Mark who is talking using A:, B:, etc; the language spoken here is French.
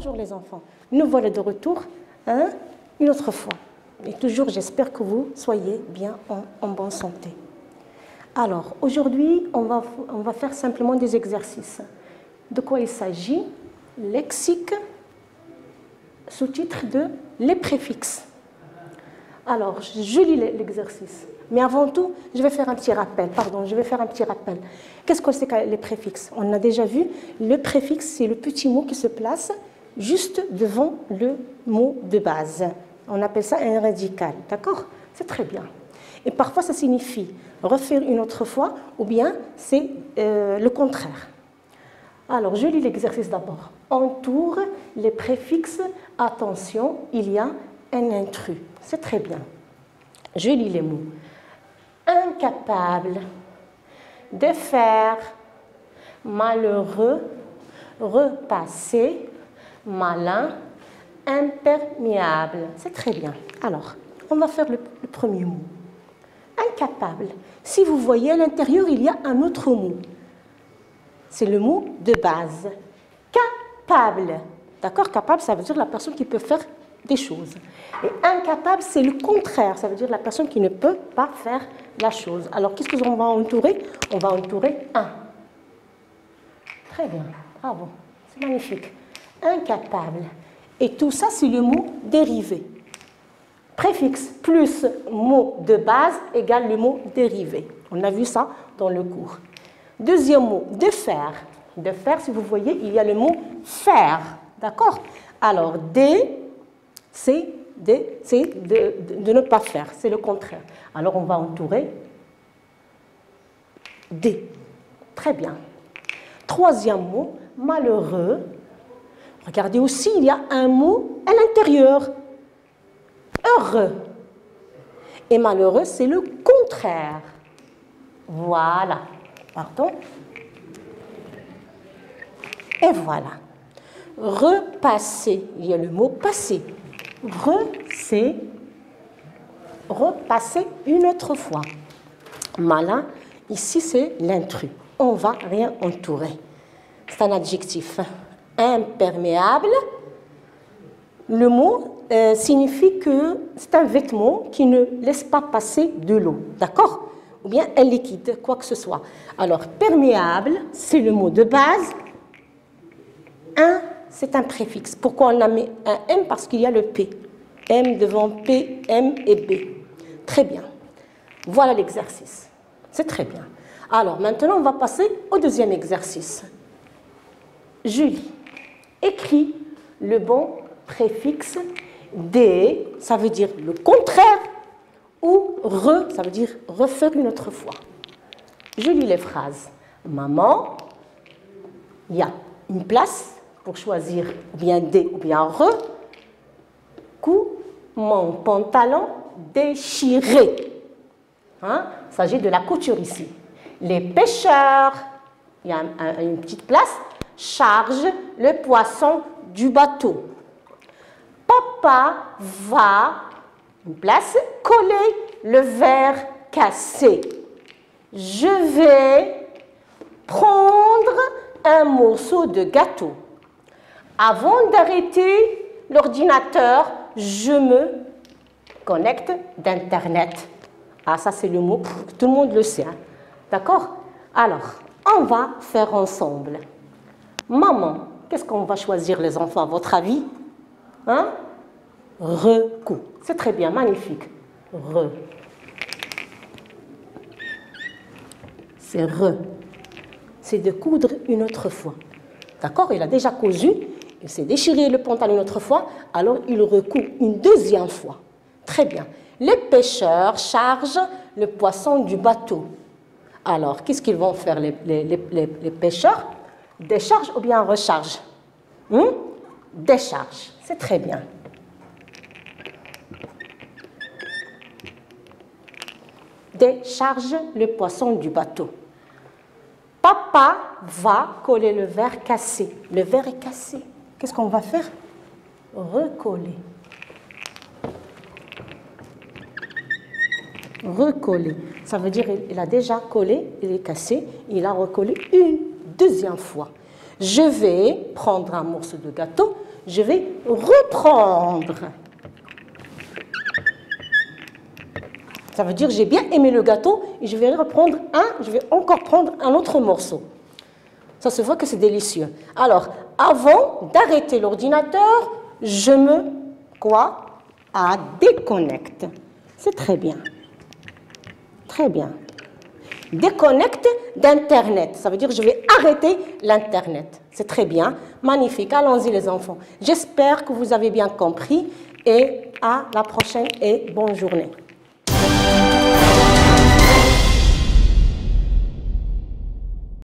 A: Bonjour les enfants, nous voilà de retour une autre fois. Et toujours, j'espère que vous soyez bien en bonne santé. Alors, aujourd'hui, on va faire simplement des exercices. De quoi il s'agit? Lexique, sous-titre de les préfixes. Alors, je lis l'exercice. Mais avant tout, je vais faire un petit rappel. Qu'est-ce que c'est que les préfixes? On a déjà vu, le préfixe, c'est le petit mot qui se place juste devant le mot de base. On appelle ça un radical, d'accord? C'est très bien. Et parfois, ça signifie refaire une autre fois, ou bien c'est le contraire. Alors, je lis l'exercice d'abord. Entoure les préfixes. Attention, il y a un intrus. C'est très bien. Je lis les mots. Incapable de faire, malheureux, repassé, malin, imperméable. C'est très bien. Alors, on va faire le premier mot. Incapable. Si vous voyez à l'intérieur, il y a un autre mot. C'est le mot de base. Capable. D'accord? Capable, ça veut dire la personne qui peut faire des choses. Et incapable, c'est le contraire. Ça veut dire la personne qui ne peut pas faire la chose. Alors, qu'est-ce qu'on va entourer? On va entourer un. Très bien. Bravo. C'est magnifique. Incapable. Et tout ça, c'est le mot dérivé. Préfixe plus mot de base égale le mot dérivé. On a vu ça dans le cours. Deuxième mot, de faire. De faire, si vous voyez, il y a le mot faire. D'accord? Alors, c'est de ne pas faire. C'est le contraire. Alors, on va entourer D. Très bien. Troisième mot, malheureux. Regardez aussi, il y a un mot à l'intérieur. Heureux. Et malheureux, c'est le contraire. Voilà. Pardon. Et voilà. Repasser. Il y a le mot passer. C'est repasser une autre fois. Malin, ici c'est l'intrus. On ne va rien entourer. C'est un adjectif. Imperméable. Le mot signifie que c'est un vêtement qui ne laisse pas passer de l'eau. D'accord? Ou bien un liquide, quoi que ce soit. Alors, perméable, c'est le mot de base. Un, c'est un préfixe. Pourquoi on a mis un M? Parce qu'il y a le P. M devant P, M et B. Très bien. Voilà l'exercice. C'est très bien. Alors, maintenant, on va passer au deuxième exercice. Je lis. Écris le bon préfixe D, ça veut dire le contraire, ou re, ça veut dire refaire une autre fois. Je lis les phrases. Maman, il y a une place pour choisir ou bien D ou bien re. Coup, mon pantalon déchiré. Hein? Il s'agit de la couture ici. Les pêcheurs, il y a une petite place, chargent le poisson du bateau. Papa va, une place, coller le verre cassé. Je vais prendre un morceau de gâteau. Avant d'arrêter l'ordinateur, je me connecte d'Internet. Ah, ça c'est le mot, tout le monde le sait. Hein? D'accord? Alors, on va faire ensemble. Maman, qu'est-ce qu'on va choisir les enfants à votre avis? Hein? Recou. C'est très bien, magnifique. Re. C'est re. C'est de coudre une autre fois. D'accord? Il a déjà cousu, il s'est déchiré le pantalon une autre fois, alors il recoud une deuxième fois. Très bien. Les pêcheurs chargent le poisson du bateau. Alors, qu'est-ce qu'ils vont faire les pêcheurs? Décharge ou bien recharge? Décharge. C'est très bien. Décharge le poisson du bateau. Papa va coller le verre cassé. Le verre est cassé. Qu'est-ce qu'on va faire? Recoller. Recoller. Ça veut dire qu'il a déjà collé, il est cassé, il a recollé une deuxième fois. Je vais prendre un morceau de gâteau, je vais reprendre. Ça veut dire que j'ai bien aimé le gâteau et je vais reprendre je vais encore prendre un autre morceau. Ça se voit que c'est délicieux. Alors, avant d'arrêter l'ordinateur, je me déconnecte. C'est très bien. Très bien. Déconnecte d'Internet. Ça veut dire que je vais arrêter l'Internet. C'est très bien. Magnifique. Allons-y les enfants. J'espère que vous avez bien compris et à la prochaine et bonne journée.